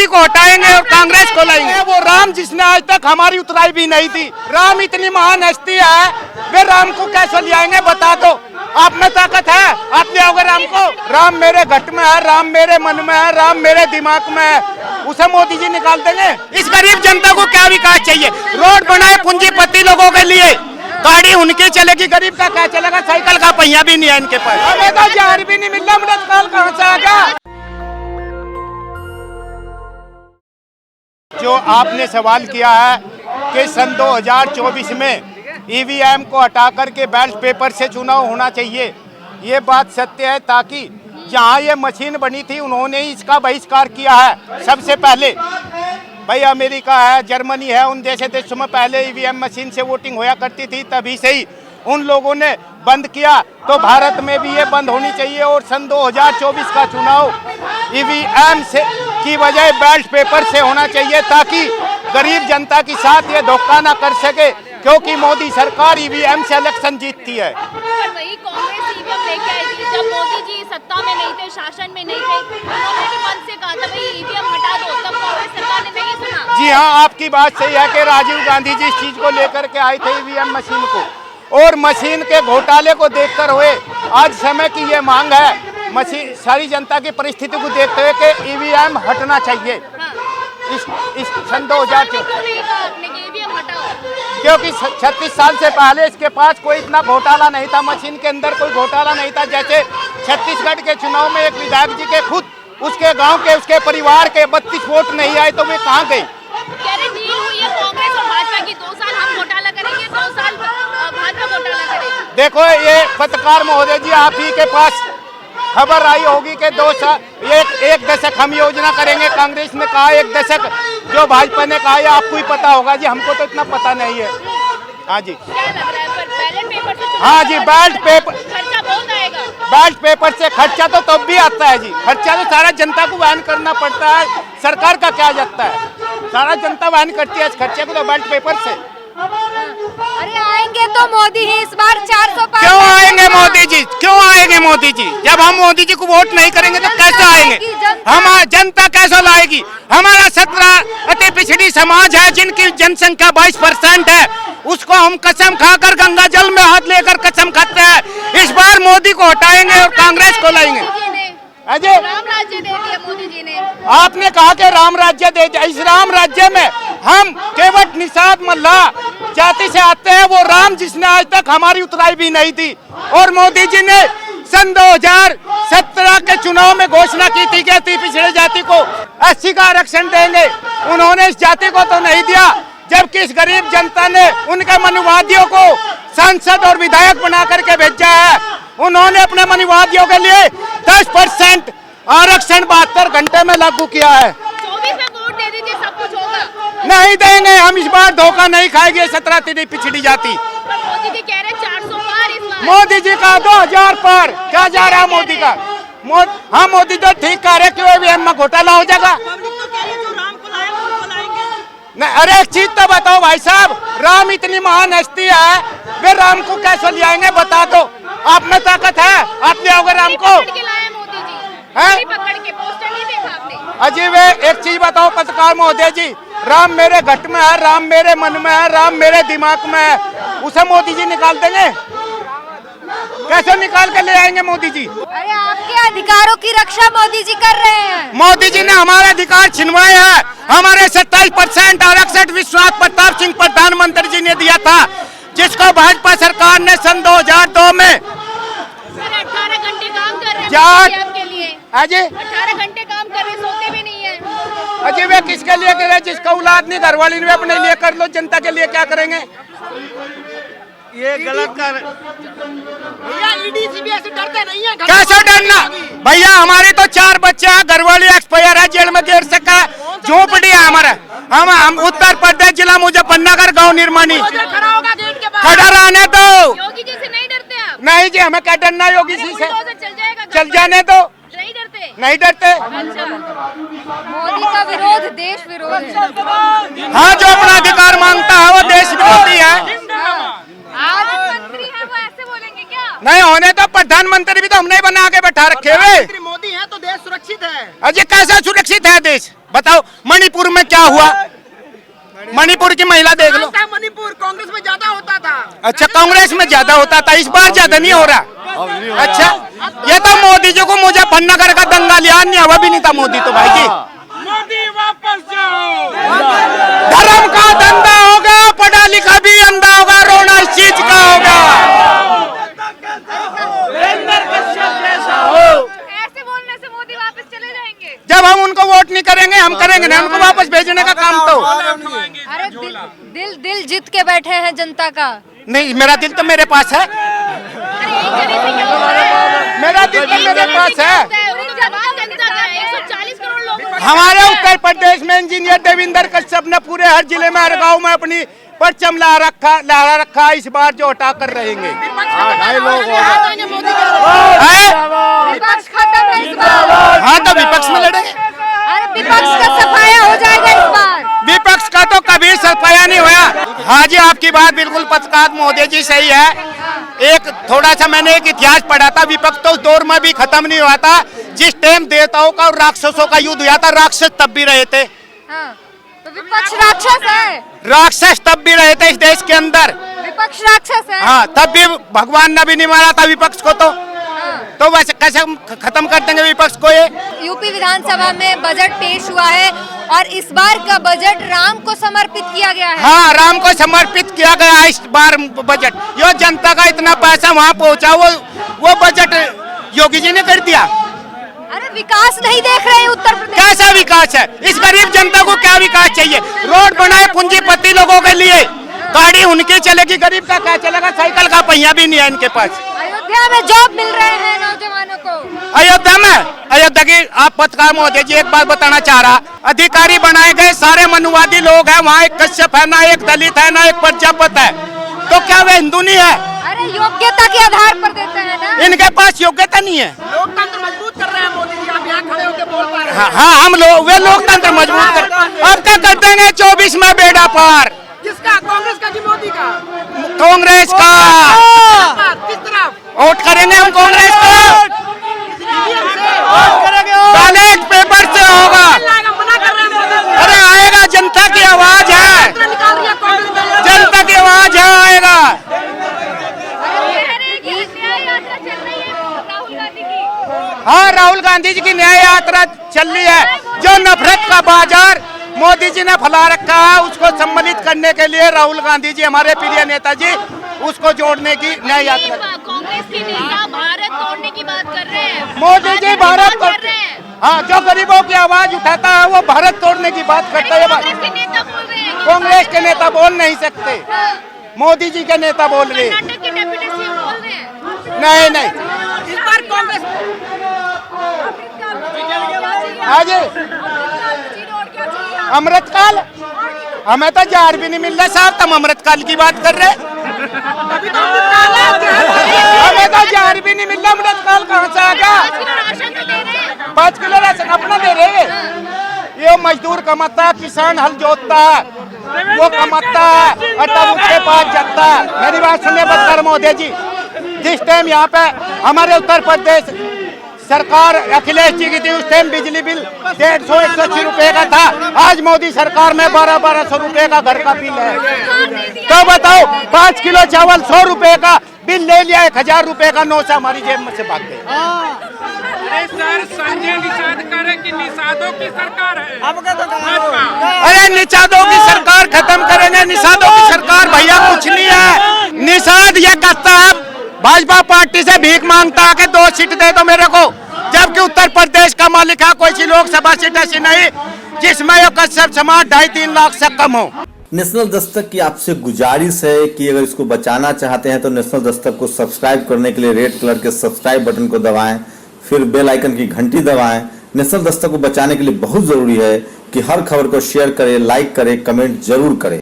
मोदी को हटाएंगे और कांग्रेस को लाएंगे। वो राम जिसने आज तक हमारी उतराई भी नहीं थी, राम इतनी महान हस्ती है, वे राम को कैसे ले आएंगे बता दो। आप में ताकत है, आप ले आओगे राम को? राम मेरे घट में है, राम मेरे मन में है, राम मेरे दिमाग में है, उसे मोदी जी निकाल देंगे। इस गरीब जनता को क्या विकास चाहिए? रोड बनाए पूंजीपति लोगों के लिए, गाड़ी उनकी चलेगी, गरीब का क्या चलेगा? साइकिल का पहिया भी नहीं है इनके पास। हमें तो जहर भी नहीं मिल रहा, अमृतकाल कहाँ से आ गया? जो आपने सवाल किया है कि सन 2024 में ईवीएम को हटा करके बैलेट पेपर से चुनाव होना चाहिए, ये बात सत्य है। ताकि जहाँ ये मशीन बनी थी उन्होंने इसका बहिष्कार किया है सबसे पहले। भाई अमेरिका है, जर्मनी है, उन जैसे देशों में पहले ईवीएम मशीन से वोटिंग होया करती थी, तभी से ही उन लोगों ने बंद किया, तो भारत में भी ये बंद होनी चाहिए। और सन 2024 का चुनाव ईवीएम से की बजाय बैलेट पेपर से होना चाहिए, ताकि गरीब जनता के साथ ये धोखा ना कर सके, क्योंकि मोदी सरकार ईवीएम से इलेक्शन जीतती है। वही कांग्रेस ईवीएम लेके आई थी जब मोदी जी सत्ता में नहीं थे, शासन में नहीं थे, उन्होंने भी मन से कहा था भाई ईवीएम हटा दो, तब कांग्रेस सरकार ने नहीं सुना। जी हाँ, आपकी बात सही है कि राजीव गांधी जी इस चीज को लेकर के आए थे ईवीएम मशीन को, और मशीन के घोटाले को देखकर हुए आज समय की ये मांग है मशीन सारी जनता की परिस्थिति को देखते हुए कि ईवीएम हटना चाहिए। इस सन 2024 क्योंकि 36 साल से पहले इसके पास कोई इतना घोटाला नहीं था, मशीन के अंदर कोई घोटाला नहीं था। जैसे छत्तीसगढ़ के चुनाव में एक विधायक जी के खुद उसके गांव के उसके परिवार के 32 वोट नहीं आए, तो वे कहाँ गए? कांग्रेस और भाजपा की 2 साल हम घोटाला करेंगे, 2 साल भाजपा घोटाला करेगी। देखो ये पत्रकार महोदय जी, आप ही के पास खबर आई होगी कि 2 साल एक दशक हम योजना करेंगे, कांग्रेस ने कहा 1 दशक, जो भाजपा ने कहा, आपको ही पता होगा जी, हमको तो इतना पता नहीं है। हाँ जी, क्या लग रहा है बैलेट पेपर से? हाँ जी, बैलेट पेपर खर्चा बहुत आएगा। बैलेट पेपर से खर्चा तो तब भी आता है जी, खर्चा तो सारा जनता को वहन करना पड़ता है, सरकार का क्या जाता है, सारा जनता वहन करती है इस खर्चे को तो बैलेट पेपर से। अरे आएंगे तो मोदी ही इस बार 400 पार। क्यों आएंगे मोदी जी? क्यों आएंगे मोदी जी? जब हम मोदी जी को वोट नहीं करेंगे तो कैसे आएंगे? हमारा जनता कैसे लाएगी? हमारा 17 अति पिछड़ी समाज है जिनकी जनसंख्या 22% है, उसको हम कसम खाकर गंगा जल में हाथ लेकर कसम खाते हैं इस बार मोदी को हटाएंगे और कांग्रेस को लाएंगे। अजय राम राज्य दे दिया मोदी जी ने। आपने कहा कि राम राज्य दे दिया, इस राम राज्य में हम केवट निषाद मल्लाह जाति से आते हैं, वो राम जिसने आज तक हमारी उतराई भी नहीं थी, और मोदी जी ने सन 2017 के चुनाव में घोषणा की थी कि अति पिछड़े जाति को 80 का आरक्षण देंगे, उन्होंने इस जाति को तो नहीं दिया, जबकि इस गरीब जनता ने उनके मनुवादियों को सांसद और विधायक बना करके भेजा है। उन्होंने अपने मनुवादियों के लिए 10% आरक्षण 72 घंटे में लागू किया है। 24 में वोट दे दीजिए, सब कुछ होगा। नहीं देंगे हम, इस बार धोखा नहीं खाएंगे 17 पिछड़ी जाति। मोदी जी कह रहे 400 पार इस बार। मोदी जी का 2000 पार क्या जा रहा है मोदी का? हाँ मोदी तो ठीक कह रहे कि ईवीएम में घोटाला हो जाएगा। नहीं, अरे एक चीज तो बताओ भाई साहब, राम इतनी महान हस्ती है, वे राम को कैसे ले आएंगे बता दो। आप में ताकत है, आप ले आओगे राम को? अजीब है। एक चीज बताओ पत्रकार महोदय जी, राम मेरे घट में है, राम मेरे मन में है, राम मेरे दिमाग में है, उसे मोदी जी निकाल देंगे? कैसे निकाल के ले आएंगे मोदी जी? अरे आपके अधिकारों की रक्षा मोदी जी कर रहे हैं। मोदी जी ने हमारे अधिकार छिनवाए हैं। हमारे 27% आरक्षण विश्वनाथ प्रताप सिंह प्रधानमंत्री जी ने दिया था, जिसको भाजपा सरकार ने सन 2002 में 18 घंटे काम कर रहे हैं आपके लिए। अजय 18 घंटे काम कर रहे, सोते भी नहीं है। अजय वे किसके लिए कर रहे? जिसका औलाद नहीं घरवाली ने अपने लिए कर लो, जनता के लिए क्या करेंगे? ये गलत कर ईडी सीबीआई से डरते नहीं है। कैसे डरना भैया? हमारे तो 4 बच्चे हैं, घरवाली एक्सपायर है, जेल में गिर सका, झोपड़ी है हमारा। हम उत्तर प्रदेश जिला मुजफ्फरनगर गाँव निर्माणी। खड़ा रहने दो। योगी जी से नहीं डरते आप? नहीं जी, हमें क्या डरना योगी जी से? चल जाने दो। नहीं डरते? नहीं डरते। अच्छा, मोदी का विरोध देश विरोध है। हाँ, जो अपना अधिकार मांगता है वो देश विरोधी है। आज मंत्री है वो ऐसे बोलेंगे क्या? नहीं होने तो प्रधानमंत्री भी तो हमने बना के बैठा रखे हुए। मोदी है तो देश सुरक्षित है। अजय कैसा सुरक्षित है देश? बताओ मणिपुर में क्या हुआ, मणिपुर की महिला देख लो। मणिपुर कांग्रेस में ज्यादा होता था। अच्छा कांग्रेस में ज्यादा होता था, इस बार ज्यादा नहीं हो रहा। अच्छा ये तो मोदी जी को मुजफ्फरनगर का दंगा लिया नहीं हुआ भी नहीं था मोदी तो भाई जी। मोदी वापस जाओ। धर्म का धंधा होगा, पढ़ा लिखा भी अंधा होगा, रोना इस चीज का होगा। ऐसे बोलने से मोदी वापस चले जाएंगे। जब हम उनको वोट नहीं करेंगे हम करेंगे ना उनको वापस भेजने का काम तो। अरे दिल जीत के बैठे हैं जनता का। नहीं मेरा दिल तो मेरे पास है, मेरा दिल तो मेरे पास है। 140 करोड़ लोग हमारे उत्तर प्रदेश में इंजीनियर देवेंद्र कश्यप ने पूरे हर जिले में हर गांव में अपनी परचम लहरा रखा, इस बार जो हटा कर रहेंगे। विपक्ष खत्म है इस बार। हाँ तो विपक्ष में लड़ेंगे। अरे विपक्ष का सफाया हो जाएगा इस बार। विपक्ष का तो कभी सफाया नहीं हुआ। हाँ जी आपकी बात बिल्कुल पक्षपात मोदी जी सही है। एक थोड़ा सा मैंने एक इतिहास पढ़ा था, विपक्ष तो उस दौर में भी खत्म नहीं हुआ था जिस टाइम देवताओं का और राक्षसों का युद्ध हुआ था। राक्षस तब भी रहे थे। हाँ, तो विपक्ष राक्षस है। राक्षस तब भी रहे थे इस देश के अंदर। विपक्ष राक्षस है। हाँ तब भी भगवान ने भी नहीं मारा था विपक्ष को तो वैसे कैसे खत्म कर देंगे विपक्ष को। ये यूपी विधानसभा में बजट पेश हुआ है और इस बार का बजट राम को समर्पित किया गया है। हाँ राम को समर्पित किया गया है इस बार बजट। यो जनता का इतना पैसा वहाँ पहुँचा, वो बजट योगी जी ने कर दिया। अरे विकास नहीं देख रहे हैं उत्तर प्रदेश। कैसा विकास है, इस गरीब जनता को क्या विकास चाहिए। रोड बनाए पूंजीपति लोगों के लिए, गाड़ी उनकी चलेगी, गरीब का क्या चलेगा। साइकिल का पहिया भी नहीं है इनके पास। अयोध्या में जॉब मिल रहे हैं नौजवानों को। अयोध्या की आप पत्रकार महोदय जी एक बात बताना चाह रहा, अधिकारी बनाए गए सारे मनुवादी लोग हैं वहाँ। एक कश्यप है, ना एक दलित है, ना एक प्रजापत है, तो क्या वे हिंदू नहीं है। अरे योग्यता के आधार पर देते हैं ना। इनके पास योग्यता नहीं है। लोकतंत्र मजबूत कर रहे हैं मोदी जी, आप यहाँ खड़े होकर बोल पा रहे हैं। हाँ हम लोग वे लोकतंत्र मजबूत कर। अब क्या कर देंगे 24 में बेड़ा पार। किसका, कांग्रेस का कि मोदी का? कांग्रेस का। किस तरफ वोट करेंगे हम कांग्रेस को। बैलेट पेपर से होगा। मना कर रहे हैं। अरे आएगा, जनता की आवाज है, जनता की आवाज है, आएगा। हाँ राहुल गांधी जी की न्याय यात्रा चल रही है। जो नफरत का बाजार मोदी जी ने फैला रखा है उसको सम्मिलित करने के लिए राहुल गांधी जी हमारे प्रिय नेताजी उसको जोड़ने की न्याय यात्रा। कांग्रेस के नेता भारत तोड़ने की बात कर रहे हैं। मोदी जी भारत कर रहे हैं। हाँ जो गरीबों की आवाज उठाता है वो भारत तोड़ने की बात करता है। कांग्रेस के नेता बोल रहे हैं। कांग्रेस के नेता बोल नहीं सकते, मोदी जी के नेता बोल रहे। कर्नाटक के डिप्टी सीएम बोल रहे हैं। नहीं इस बार कांग्रेस आज अमृतकाल हमें तो जार भी नहीं मिल रहा साहब, तुम अमृतकाल की बात कर रहे। हमें तो जार भी नहीं मिल रहा, अमृतकाल कहाँ से आ गया। 5 किलो राशन अपना दे रहे। ये मजदूर कमाता है, किसान हल जोतता है, वो कमाता है और तब उसके पास जाता है। मेरी बात सुनिए पत्रकार महोदय जी, जिस टाइम यहाँ पे हमारे उत्तर प्रदेश सरकार अखिलेश जी की थी उस टाइम बिजली बिल 150-180 रुपए का था। आज मोदी सरकार में 1200 रुपए का घर का बिल है। तो बताओ 5 किलो चावल 100 रुपए का बिल ले लिया, 1000 रुपए का नोट हमारी जेब में से भाग गए। अरे सर संजय निषाद करे कि निषादों की सरकार है। अरे निषादों की सरकार खत्म करेंगे। निषादों की सरकार भैया कुछ नहीं है। निषाद ये कहता है भाजपा पार्टी से भीख मांगता है कि 2 सीट दे दो मेरे को, जबकि उत्तर प्रदेश का मालिक है कोई सी लोकसभा सीट ऐसी नहीं जिसमें यह कश्यप समाज 2.5-3 लाख से कम हो। नेशनल दस्तक की आपसे गुजारिश है कि अगर इसको बचाना चाहते हैं तो नेशनल दस्तक को सब्सक्राइब करने के लिए रेड कलर के सब्सक्राइब बटन को दबाएं, फिर बेल आइकन की घंटी दबाएं। नेशनल दस्तक को बचाने के लिए बहुत जरूरी है कि हर खबर को शेयर करें, लाइक करें, कमेंट जरूर करें।